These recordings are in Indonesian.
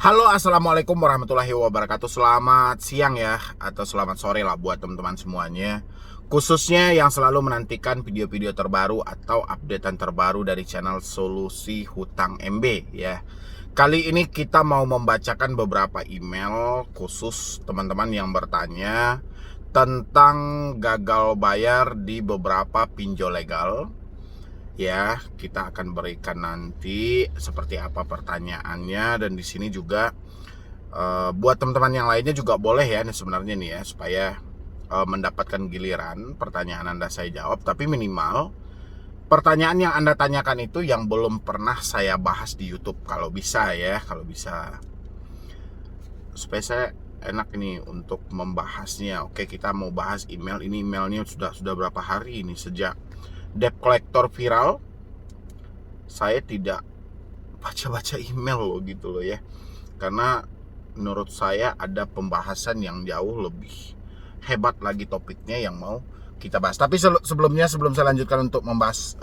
Halo, assalamualaikum warahmatullahi wabarakatuh. Selamat siang ya, atau selamat sore lah buat teman-teman semuanya. Khususnya yang selalu menantikan video-video terbaru atau updatean terbaru dari channel Solusi Hutang MB ya. Kali ini kita mau membacakan beberapa email khusus teman-teman yang bertanya tentang gagal bayar di beberapa pinjol legal. Ya, kita akan berikan nanti seperti apa pertanyaannya, dan di sini juga buat teman-teman yang lainnya juga boleh ya nih sebenarnya nih ya, supaya mendapatkan giliran pertanyaan Anda saya jawab, tapi minimal pertanyaan yang Anda tanyakan itu yang belum pernah saya bahas di YouTube kalau bisa ya, kalau bisa, supaya saya enak ini untuk membahasnya. Oke, kita mau bahas email ini. Emailnya sudah berapa hari ini sejak debt collector viral. Saya tidak baca-baca email loh gitu loh ya, karena menurut saya ada pembahasan yang jauh lebih hebat lagi topiknya yang mau kita bahas. Tapi sebelum saya lanjutkan untuk membahas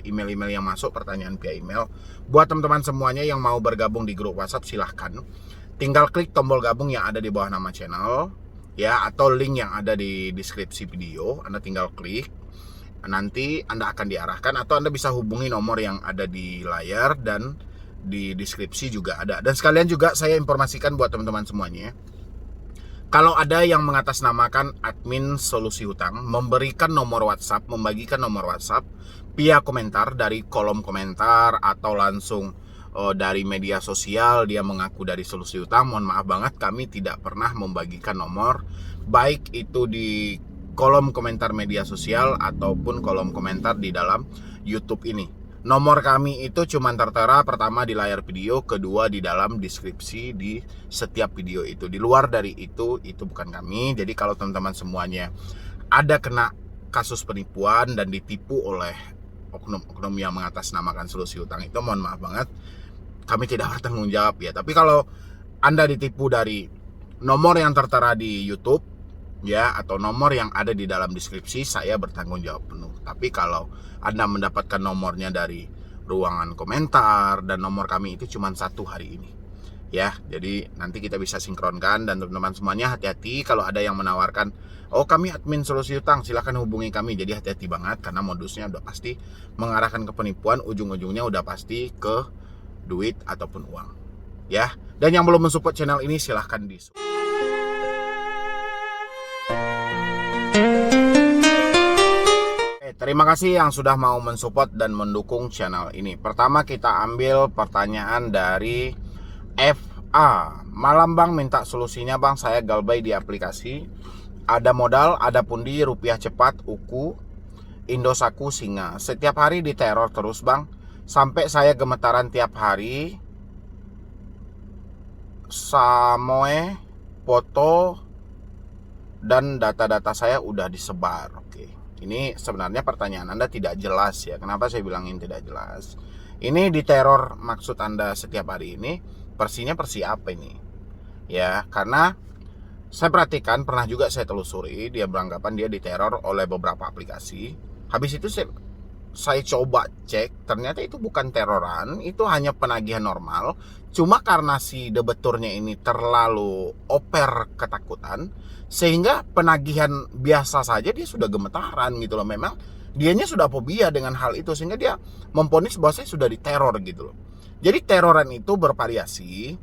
email-email yang masuk, pertanyaan via email, buat teman-teman semuanya yang mau bergabung di grup WhatsApp, silahkan tinggal klik tombol gabung yang ada di bawah nama channel ya, atau link yang ada di deskripsi video. Anda tinggal klik, nanti Anda akan diarahkan, atau Anda bisa hubungi nomor yang ada di layar dan di deskripsi juga ada. Dan sekalian juga saya informasikan buat teman-teman semuanya, kalau ada yang mengatasnamakan admin Solusi Hutang, memberikan nomor WhatsApp, membagikan nomor WhatsApp via komentar dari kolom komentar, atau langsung dari media sosial dia mengaku dari Solusi Hutang, mohon maaf banget, kami tidak pernah membagikan nomor, baik itu di kolom komentar media sosial ataupun kolom komentar di dalam YouTube ini. Nomor kami itu cuma tertera pertama di layar video, kedua di dalam deskripsi di setiap video itu. Di luar dari itu bukan kami. Jadi kalau teman-teman semuanya ada kena kasus penipuan dan ditipu oleh oknum-oknum yang mengatasnamakan Solusi Hutang itu, mohon maaf banget, kami tidak bertanggung jawab ya. Tapi kalau Anda ditipu dari nomor yang tertera di YouTube ya, atau nomor yang ada di dalam deskripsi, saya bertanggung jawab penuh. Tapi kalau Anda mendapatkan nomornya dari ruangan komentar, dan nomor kami itu cuma satu hari ini ya, jadi nanti kita bisa sinkronkan. Dan teman-teman semuanya hati-hati kalau ada yang menawarkan, oh kami admin Solusi Hutang, silahkan hubungi kami. Jadi hati-hati banget, karena modusnya udah pasti mengarahkan ke penipuan, ujung-ujungnya udah pasti ke duit ataupun uang ya. Dan yang belum mensupport channel ini, silahkan di terima kasih yang sudah mau mensupport dan mendukung channel ini. Pertama kita ambil pertanyaan dari FA. Malam bang, minta solusinya bang, saya galbay di aplikasi, ada modal, ada pundi, rupiah cepat, uku, Indosat Singa. Setiap hari diteror terus bang, sampai saya gemetaran tiap hari. Samoe, foto, dan data-data saya udah disebar. Oke, ini sebenarnya pertanyaan Anda tidak jelas ya. Kenapa saya bilangin tidak jelas? Ini diteror maksud Anda setiap hari ini, persinya persi apa ini? Ya, karena saya perhatikan, pernah juga saya telusuri, dia beranggapan dia diteror oleh beberapa aplikasi. Habis itu saya coba cek, ternyata itu bukan teroran, itu hanya penagihan normal. Cuma karena si debeturnya ini terlalu over ketakutan, sehingga penagihan biasa saja dia sudah gemetaran gitu loh. Memang dianya sudah fobia dengan hal itu, sehingga dia memvonis bahwa saya sudah diteror gitu loh. Jadi teroran itu bervariasi,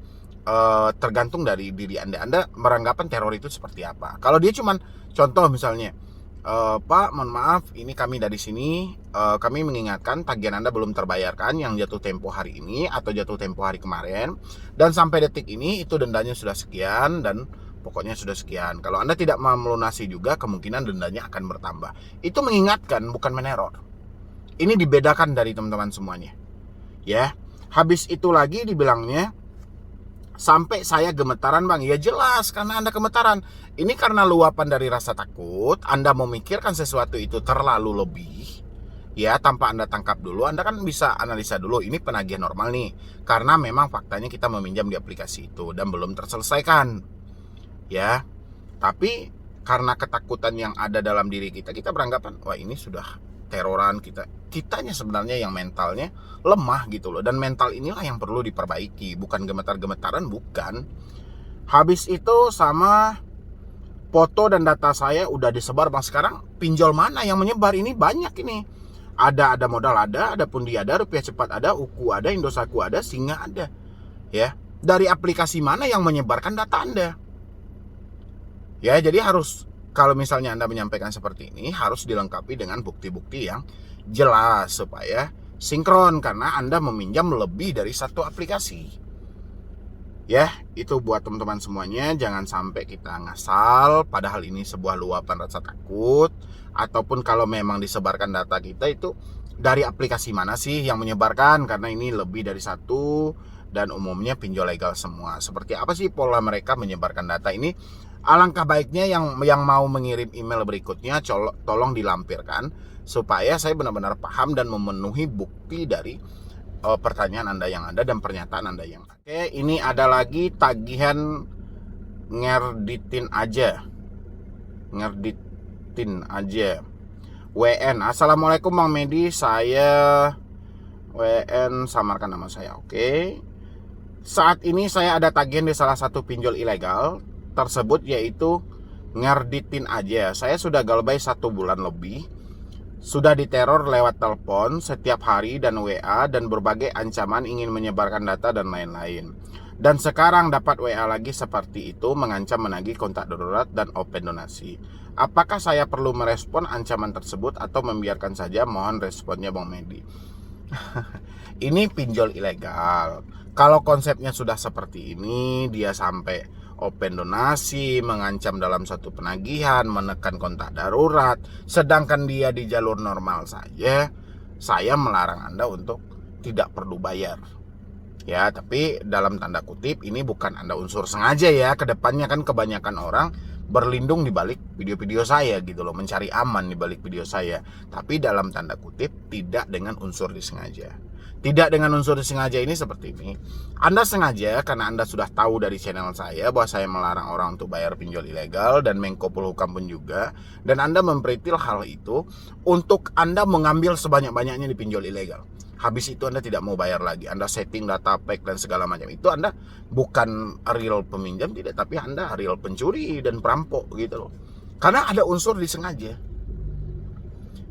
tergantung dari diri Anda. Anda beranggapan teror itu seperti apa. Kalau dia cuman contoh misalnya, Pak, mohon maaf, ini kami dari sini, kami mengingatkan tagihan Anda belum terbayarkan yang jatuh tempo hari ini atau jatuh tempo hari kemarin, dan sampai detik ini itu dendanya sudah sekian, dan pokoknya sudah sekian. Kalau Anda tidak melunasi juga, kemungkinan dendanya akan bertambah. Itu mengingatkan, bukan meneror. Ini dibedakan dari teman-teman semuanya ya. Habis itu lagi dibilangnya sampai saya gemetaran bang, ya jelas karena Anda gemetaran. Ini karena luapan dari rasa takut, Anda memikirkan sesuatu itu terlalu lebih ya, tanpa Anda tangkap dulu. Anda kan bisa analisa dulu, ini penagihan normal nih, karena memang faktanya kita meminjam di aplikasi itu dan belum terselesaikan ya. Tapi karena ketakutan yang ada dalam diri kita, kita beranggapan wah ini sudah teroran, kitanya sebenarnya yang mentalnya lemah gitu loh. Dan mental inilah yang perlu diperbaiki, bukan gemetar-gemetaran, bukan. Habis itu sama foto dan data saya udah disebar bang. Sekarang pinjol mana yang menyebar? Ini banyak ini. Ada modal ada Pundi ada, Rupiah Cepat ada, UKU ada, Indosatku ada, Singa ada. Ya, dari aplikasi mana yang menyebarkan data Anda? Ya, jadi harus, kalau misalnya Anda menyampaikan seperti ini, harus dilengkapi dengan bukti-bukti yang jelas supaya sinkron, karena Anda meminjam lebih dari satu aplikasi. Ya, itu buat teman-teman semuanya, jangan sampai kita ngasal padahal ini sebuah luapan rasa takut, ataupun kalau memang disebarkan data kita itu dari aplikasi mana sih yang menyebarkan, karena ini lebih dari satu dan umumnya pinjol legal semua. Seperti apa sih pola mereka menyebarkan data ini? Alangkah baiknya yang mau mengirim email berikutnya tolong dilampirkan supaya saya benar-benar paham dan memenuhi bukti dari pertanyaan Anda yang ada dan pernyataan Anda yang ada. Oke, ini ada lagi tagihan ngerditin aja. WN. Assalamualaikum Bang Medi, saya WN, samarkan nama saya. Oke. Saat ini saya ada tagihan di salah satu pinjol ilegal tersebut, yaitu ngerditin aja. Saya sudah galbay 1 bulan lebih. Sudah diteror lewat telepon setiap hari dan WA, dan berbagai ancaman ingin menyebarkan data dan lain-lain. Dan sekarang dapat WA lagi seperti itu, mengancam menagih kontak darurat dan open donasi. Apakah saya perlu merespon ancaman tersebut atau membiarkan saja? Mohon responnya Bang Medi. Ini pinjol ilegal. Kalau konsepnya sudah seperti ini, dia sampai open donasi, mengancam dalam satu penagihan, menekan kontak darurat, sedangkan dia di jalur normal saja, saya melarang Anda untuk tidak perlu bayar. Ya, tapi dalam tanda kutip ini bukan Anda unsur sengaja ya. Kedepannya kan kebanyakan orang berlindung di balik video-video saya gitu loh, mencari aman di balik video saya. Tapi dalam tanda kutip tidak dengan unsur disengaja. Tidak dengan unsur disengaja ini seperti ini. Anda sengaja karena Anda sudah tahu dari channel saya bahwa saya melarang orang untuk bayar pinjol ilegal, dan Menko Polhukam pun juga. Dan Anda memperitil hal itu untuk Anda mengambil sebanyak-banyaknya di pinjol ilegal. Habis itu Anda tidak mau bayar lagi. Anda setting data pack dan segala macam. Itu Anda bukan real peminjam, tidak, tapi Anda real pencuri dan perampok gitu loh. Karena ada unsur disengaja.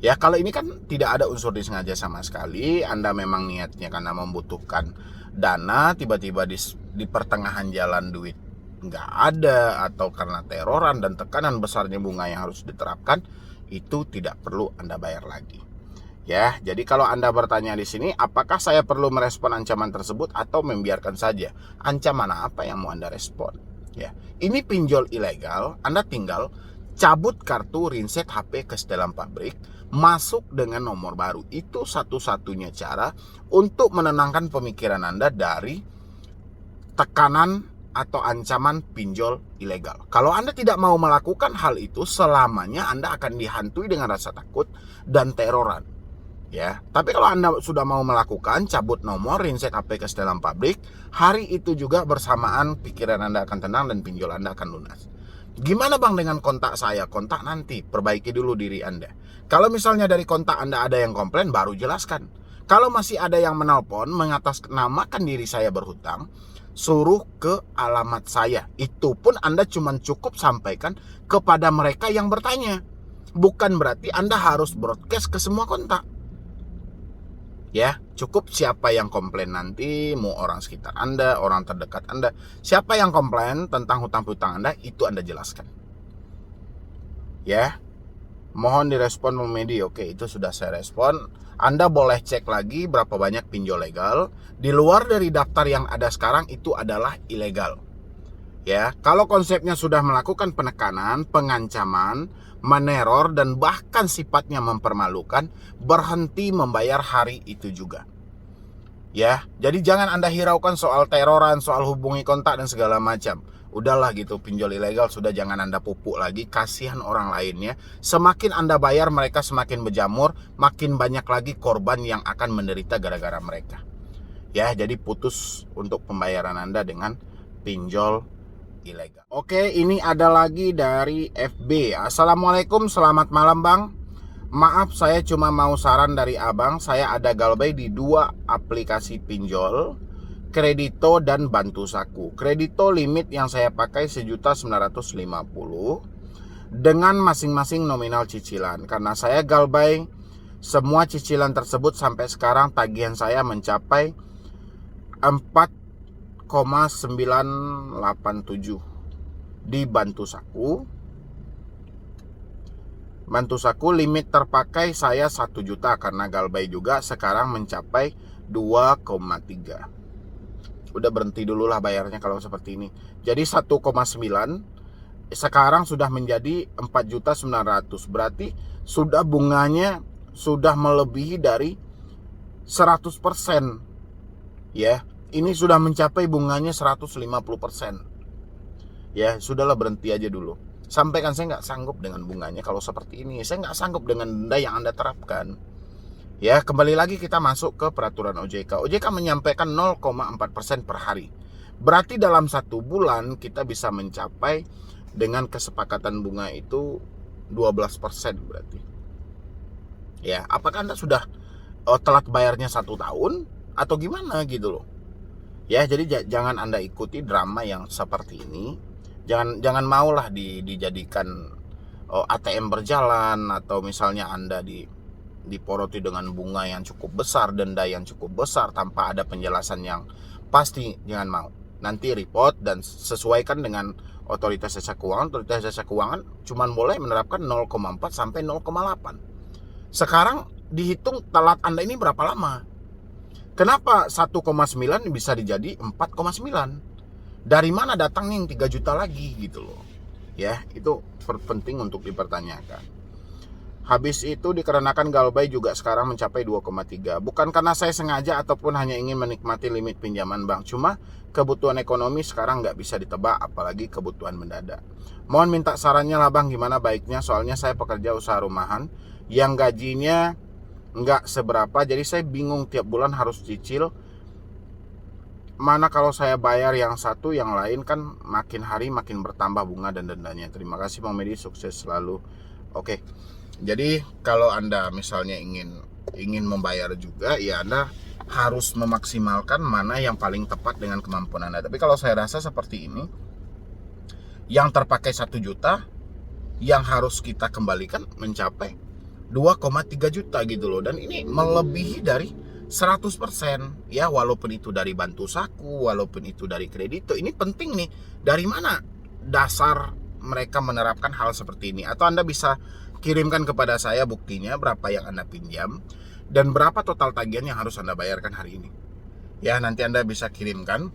Ya, kalau ini kan tidak ada unsur disengaja sama sekali. Anda memang niatnya karena membutuhkan dana, tiba-tiba di pertengahan jalan duit nggak ada, atau karena teroran dan tekanan besarnya bunga yang harus diterapkan, itu tidak perlu Anda bayar lagi. Ya, jadi kalau Anda bertanya di sini, apakah saya perlu merespon ancaman tersebut atau membiarkan saja? Ancaman apa yang mau Anda respon? Ya, ini pinjol ilegal. Anda tinggal cabut kartu, rinset HP ke setelan pabrik, masuk dengan nomor baru. Itu satu-satunya cara untuk menenangkan pemikiran Anda dari tekanan atau ancaman pinjol ilegal. Kalau Anda tidak mau melakukan hal itu, selamanya Anda akan dihantui dengan rasa takut dan teroran. Ya, tapi kalau Anda sudah mau melakukan, cabut nomor, rinset HP ke setelan pabrik, hari itu juga bersamaan pikiran Anda akan tenang dan pinjol Anda akan lunas. Gimana Bang dengan kontak saya? Kontak nanti, perbaiki dulu diri Anda. Kalau misalnya dari kontak Anda ada yang komplain, baru jelaskan. Kalau masih ada yang menelpon mengatasnamakan diri saya berhutang, suruh ke alamat saya. Itu pun Anda cuma cukup sampaikan kepada mereka yang bertanya. Bukan berarti Anda harus broadcast ke semua kontak. Ya, cukup siapa yang komplain nanti, mau orang sekitar Anda, orang terdekat Anda, siapa yang komplain tentang hutang-hutang Anda, itu Anda jelaskan. Ya, mohon direspon Bang Medi. Oke, itu sudah saya respon. Anda boleh cek lagi berapa banyak pinjol legal. Di luar dari daftar yang ada sekarang itu adalah ilegal. Ya, kalau konsepnya sudah melakukan penekanan, pengancaman, meneror, dan bahkan sifatnya mempermalukan, berhenti membayar hari itu juga. Ya, jadi jangan Anda hiraukan soal teroran, soal hubungi kontak dan segala macam. Udahlah gitu, pinjol ilegal sudah, jangan Anda pupuk lagi, kasihan orang lainnya. Semakin Anda bayar, mereka semakin berjamur, makin banyak lagi korban yang akan menderita gara-gara mereka. Ya, jadi putus untuk pembayaran Anda dengan pinjol ilegal. Oke, ini ada lagi dari FB. Assalamualaikum, selamat malam Bang. Maaf, saya cuma mau saran dari abang. Saya ada Galbay di 2 aplikasi pinjol, Kredito dan Bantu Saku. Kredito limit yang saya pakai 1.950.000 dengan masing-masing nominal cicilan. Karena saya Galbay, semua cicilan tersebut sampai sekarang tagihan saya mencapai 4,987 di Bantu Saku. Bantu Saku limit terpakai saya 1 juta karena Galbay juga sekarang mencapai 2,3. Udah berhenti dulu lah bayarnya kalau seperti ini. Jadi 1,9 sekarang sudah menjadi 4.900.000. Berarti sudah bunganya sudah melebihi dari 100%. Ya, ini sudah mencapai bunganya 150%. Ya, sudahlah berhenti aja dulu. Sampaikan saya nggak sanggup dengan bunganya kalau seperti ini. Saya nggak sanggup dengan denda yang Anda terapkan. Ya, kembali lagi kita masuk ke peraturan OJK. OJK menyampaikan 0,4% per hari. Berarti dalam 1 bulan kita bisa mencapai dengan kesepakatan bunga itu 12% berarti. Ya, apakah Anda sudah telat bayarnya 1 tahun atau gimana gitu loh. Ya, jadi jangan Anda ikuti drama yang seperti ini. Jangan maulah dijadikan ATM berjalan, atau misalnya Anda diporoti dengan bunga yang cukup besar, denda yang cukup besar tanpa ada penjelasan yang pasti. Jangan mau. Nanti report dan sesuaikan dengan otoritas jasa keuangan. Otoritas jasa keuangan cuma boleh menerapkan 0,4 sampai 0,8. Sekarang dihitung telat Anda ini berapa lama? Kenapa 1,9 bisa dijadi 4,9? Dari mana datangnya yang 3 juta lagi gitu loh. Ya, itu penting untuk dipertanyakan. Habis itu dikarenakan Galbay juga sekarang mencapai 2,3. Bukan karena saya sengaja ataupun hanya ingin menikmati limit pinjaman bank. Cuma kebutuhan ekonomi sekarang nggak bisa ditebak, apalagi kebutuhan mendadak. Mohon minta sarannya lah bang, gimana baiknya? Soalnya saya pekerja usaha rumahan yang gajinya nggak seberapa. Jadi saya bingung tiap bulan harus cicil. Mana kalau saya bayar yang satu, yang lain kan makin hari makin bertambah bunga dan dendanya. Terima kasih Bang Medi, sukses selalu. Oke. Jadi kalau Anda misalnya ingin membayar juga, ya Anda harus memaksimalkan mana yang paling tepat dengan kemampuan Anda. Tapi kalau saya rasa seperti ini, yang terpakai 1 juta, yang harus kita kembalikan mencapai 2,3 juta gitu loh. Dan ini melebihi dari 100%, ya, walaupun itu dari Bantu Saku, walaupun itu dari Kredito. Ini penting nih, dari mana dasar mereka menerapkan hal seperti ini? Atau Anda bisa kirimkan kepada saya buktinya berapa yang Anda pinjam dan berapa total tagihan yang harus Anda bayarkan hari ini. Ya, nanti Anda bisa kirimkan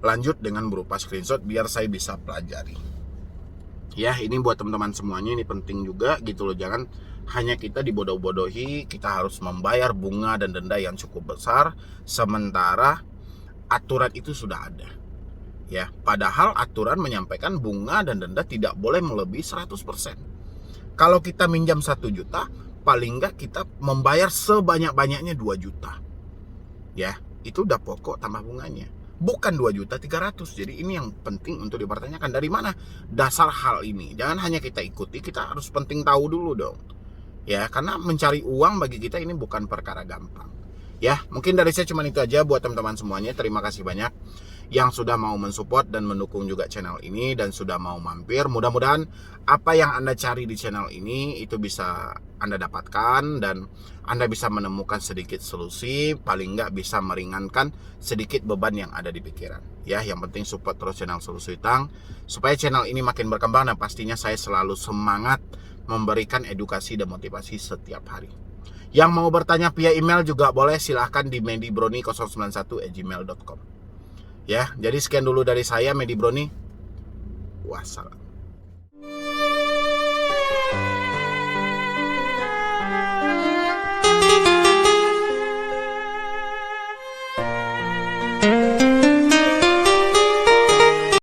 lanjut dengan berupa screenshot biar saya bisa pelajari. Ya, ini buat teman-teman semuanya, ini penting juga gitu loh. Jangan hanya kita dibodoh-bodohi, kita harus membayar bunga dan denda yang cukup besar, sementara aturan itu sudah ada. Ya, padahal aturan menyampaikan bunga dan denda tidak boleh melebihi 100%. Kalau kita minjam 1 juta, paling enggak kita membayar sebanyak-banyaknya 2 juta. Ya, itu udah pokok tambah bunganya. Bukan 2.300.000. Jadi ini yang penting untuk dipertanyakan, dari mana dasar hal ini. Jangan hanya kita ikuti, kita harus penting tahu dulu dong. Ya, karena mencari uang bagi kita ini bukan perkara gampang. Ya, mungkin dari saya cuma itu aja buat teman-teman semuanya. Terima kasih banyak yang sudah mau mensupport dan mendukung juga channel ini dan sudah mau mampir. Mudah-mudahan apa yang Anda cari di channel ini itu bisa Anda dapatkan dan Anda bisa menemukan sedikit solusi, paling nggak bisa meringankan sedikit beban yang ada di pikiran. Ya, yang penting support terus channel Solusi Utang supaya channel ini makin berkembang, dan pastinya saya selalu semangat memberikan edukasi dan motivasi setiap hari. Yang mau bertanya via email juga boleh, silahkan di medibroni091@gmail.com. Ya, jadi sekian dulu dari saya, Medi Broni. Wassalam.